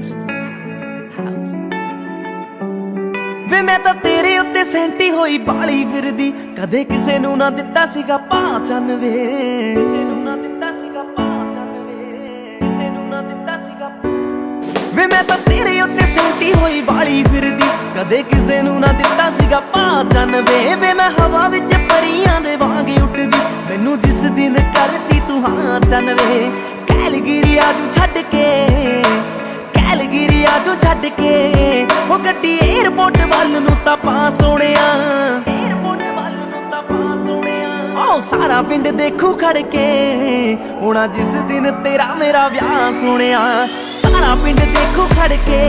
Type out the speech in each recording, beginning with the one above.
house ਵੇ ਮੈਂ ਤਾਂ ਤੇਰੇ ਉੱਤੇ ਸੈਂਟੀ ਹੋਈ ਬਾਲੀ ਫਿਰਦੀ, ਕਦੇ ਕਿਸੇ ਨੂੰ ਨਾ ਦਿੱਤਾ ਸੀਗਾ ਪਹਿਚਾਨ ਵੇ, ਕਿਸੇ ਨੂੰ ਨਾ ਦਿੱਤਾ ਸੀਗਾ ਪਹਿਚਾਨ ਵੇ, ਕਿਸੇ ਨੂੰ ਨਾ ਦਿੱਤਾ ਸੀਗਾ ਵੇ ਮੈਂ ਤਾਂ ਤੇਰੇ ਉੱਤੇ ਸੈਂਟੀ ਹੋਈ ਬਾਲੀ ਫਿਰਦੀ, ਕਦੇ ਕਿਸੇ ਨੂੰ ਨਾ ਦਿੱਤਾ ਸੀਗਾ ਪਹਿਚਾਨ ਵੇ। ਵੇ ਮੈਂ ਹਵਾ ਵਿੱਚ ਪਰੀਆਂ ਦੇ ਵਾਂਗ ਉੱਡਦੀ, ਮੈਨੂੰ ਜਿਸ ਦਿਨ ਕਰਦੀ ਤੂੰ ਹਾਂ ਚੰਨ ਵੇ। ਕੈਲਗਰੀ ਆਜੂ ਛੱਡ ਕੇ, ਕੈਲਗਰੀ ਆਜੂ ਛੱਡ ਕੇ, ਉਹ ਗੱਡੀ ਏਅਰਪੋਰਟ ਵੱਲ ਨੂੰ ਤਾਂ ਪਾ ਸੋਹਣਿਆ, ਏਅਰਪੋਰਟ ਵੱਲ ਨੂੰ ਤਾਂ ਪਾ ਸੋਹਣਿਆ। ਉਹ ਸਾਰਾ ਪਿੰਡ ਦੇਖੂ ਖੜ ਕੇ, ਹੋਣਾ ਜਿਸ ਦਿਨ ਤੇਰਾ ਮੇਰਾ ਵਿਆਹ ਸੋਹਣਿਆ। ਸਾਰਾ ਪਿੰਡ ਦੇਖੂ ਖੜ ਕੇ,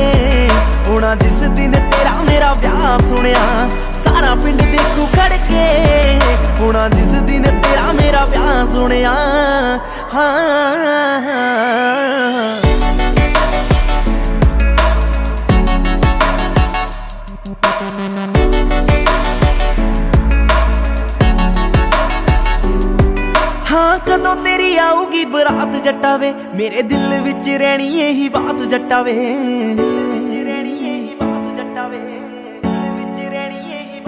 ਹੋਣਾ ਜਿਸ ਦਿਨ ਤੇਰਾ ਮੇਰਾ ਵਿਆਹ ਸੋਹਣਿਆ। ਸਾਰਾ ਪਿੰਡ ਦੇਖੂ ਖੜ ਕੇ, ਹੋਣਾ ਜਿਸ ਦਿਨ ਤੇਰਾ ਮੇਰਾ ਵਿਆਹ ਸੋਹਣਿਆ। ਹਾਂ ਹਾਂ ਕਦੋਂ ਤੇਰੀ ਆਊਗੀ ਬਰਾਤ ਜੱਟਾ ਵੇ, ਮੇਰੇ ਦਿਲ ਵਿੱਚ ਰਹਿਣੀ ਇਹੀ ਬਾਤ ਜੱਟਾ ਵੇ, ਰਹਿਣੀ ਇਹੀ ਬਾਤ ਜੱਟਾ ਵੇ, ਦਿਲ ਵਿੱਚ ਰਹਿਣੀ ਇਹੀ।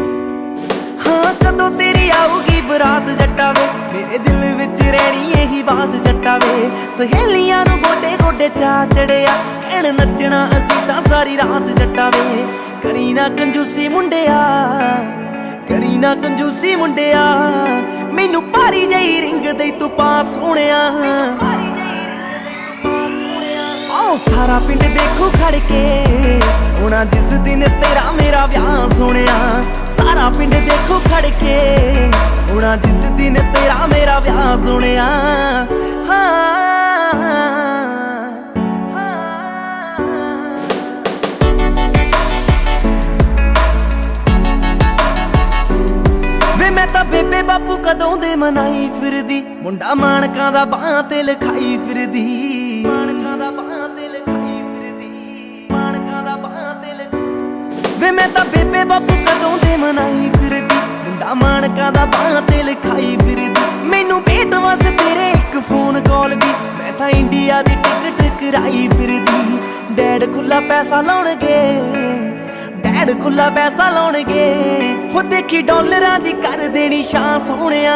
ਹਾਂ ਕਦੋਂ ਤੇਰੀ ਆਊਗੀ ਬਰਾਤ ਜੱਟਾ ਵੇ, ਮੇਰੇ ਦਿਲ ਵਿੱਚ ਰਹਿਣੀ ਇਹੀ ਬਾਤ ਜੱਟਾ ਵੇ। ਸਹੇਲੀਆਂ ਨੂੰ ਗੋਡੇ ਗੋਡੇ ਚਾ ਚੜਿਆ, ਕਹਿਣ ਨੱਚਣਾ ਅਸੀਂ ਤਾਂ ਸਾਰੀ ਰਾਤ ਜੱਟਾ ਵੇ। ਕਰੀ ਨਾ ਕੰਜੂਸੀ ਮੁੰਡਿਆ, ਕਰੀ ਨਾ ਕੰਜੂਸੀ ਮੁੰਡਿਆ, ਮੈਨੂੰ ਭਾਰੀ ਜਿਹੀ ਰਿੰਗ ਦੇ ਤੂੰ ਪਾ ਸੋਹਣਿਆ। ਆਓ ਸਾਰਾ ਪਿੰਡ ਦੇਖੂ ਖੜ ਕੇ, ਹੋਣਾ ਜਿਸ ਦਿਨ ਤੇਰਾ ਮੇਰਾ ਵਿਆਹ ਸੋਹਣਿਆ। ਸਾਰਾ ਪਿੰਡ ਦੇਖੂ ਖੜ ਕੇ, ਹੋਣਾ ਜਿਸ ਦਿਨ ਤੇਰਾ ਮੇਰਾ ਵਿਆਹ ਸੋਹਣਿਆ। ਮੈਂ ਤਾਂ ਬੇਬੇ ਬਾਪੂ ਕਦੋਂ ਦੇ ਮਨਾਈ ਫਿਰਦੀ, ਮੁੰਡਾ ਮਾਣਕਾਂ ਦਾ ਬਾਹਾਂ ਤੇ ਲਿਖਾਈ ਫਿਰਦੀ, ਮਾਣਕਾਂ ਦਾ ਬਾਹਾਂ ਤੇ ਲਿਖਾਈ ਫਿਰਦੀ, ਮਾਣਕਾਂ ਦਾ ਬਾਹਾਂ ਤੇ ਵੇ ਮੈਂ ਤਾਂ ਬੇਬੇ ਬਾਪੂ ਕਦੋਂ ਦੇ ਮਨਾਈ ਫਿਰਦੀ, ਮੁੰਡਾ ਮਾਣਕਾਂ ਦਾ ਬਾਹਾਂ ਤੇ ਲਿਖਾਈ ਫਿਰਦੀ। ਮੈਨੂੰ ਭੇਟ ਵਸ ਤੇਰੇ ਇੱਕ ਫੋਨ ਕਾਲ ਦੀ, ਮੈਂ ਤਾਂ ਇੰਡੀਆ ਦੀ ਟਿਕਟ ਕਰਾਈ ਫਿਰਦੀ। ਡੈਡ ਖੁੱਲਾ ਪੈਸਾ ਲਾਉਣਗੇ, ਡੈਡ ਖੁੱਲਾ ਪੈਸਾ ਲਾਉਣਗੇ, ਉਹ ਦੇਖੀ ਡਾਲਰਾਂ ਦੀ ਕਰ ਦੇਣੀ ਸ਼ਾਂ ਸੋਹਣਿਆ।